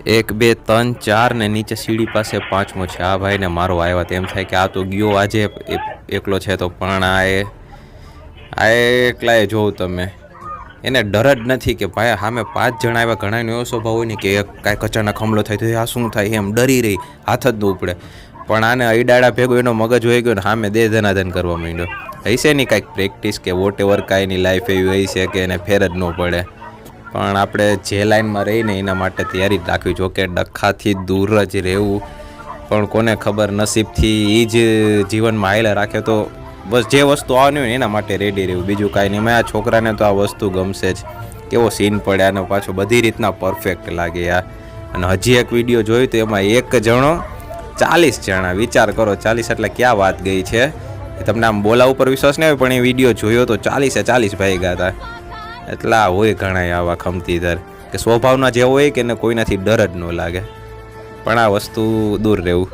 1 2 3 4 ને નીચે સીડી પાસે પાંચમો છે આ ભાઈને મારો આવ્યા તેમ થાય કે આ તો ગયો આજે એકલો છે તો પણ આ એકલાએ જોઉં તમે એને ડર જ નથી કે ભાઈ સામે 5 જણા આવ્યા. ઘણાનો એવો સ્વભાવ હોય ને કે કાંઈક અચાનક હુમલો થાય તો આ શું થાય એમ ડરી રહી હાથ જ ન ઉપડે. પણ આને અડાડા ભેગો એનો મગજ હોઈ ગયો ને સામે દે ધનાધન કરવા માંડ્યો. હશે નહીં કાંઈક પ્રેક્ટિસ કે વોટ એવર કાંઈની લાઈફ એવી હોય છે કે એને ફેર જ ન પડે. પણ આપણે જે લાઈનમાં રહીને એના માટે તૈયારી જ રાખવી. જો કે ડખાથી દૂર જ રહેવું પણ કોને ખબર નસીબથી એ જ જીવનમાં હાઈલા રાખે તો બસ જે વસ્તુ આવવાની હોય ને એના માટે રેડી રહેવું, બીજું કાંઈ નહીં. મેં આ છોકરાને તો આ વસ્તુ ગમશે જ. કેવો સીન પડે અને પાછો બધી રીતના પરફેક્ટ લાગે યાર. અને હજી એક વિડીયો જોયું તો એમાં એક જણો 40 જણા, વિચાર કરો 40 એટલે ક્યાં વાત ગઈ છે. તમને આમ બોલા ઉપર વિશ્વાસ નહીં આવે પણ એ વિડીયો જોયો તો 40 ભાઈ ગયા હતા. એટલા હોય ઘણા આવા ખમતીધર કે સ્વભાવના જેવો હોય કે એને કોઈનાથી ડર જ ન લાગે. પણ આ વસ્તુ દૂર રહેવું.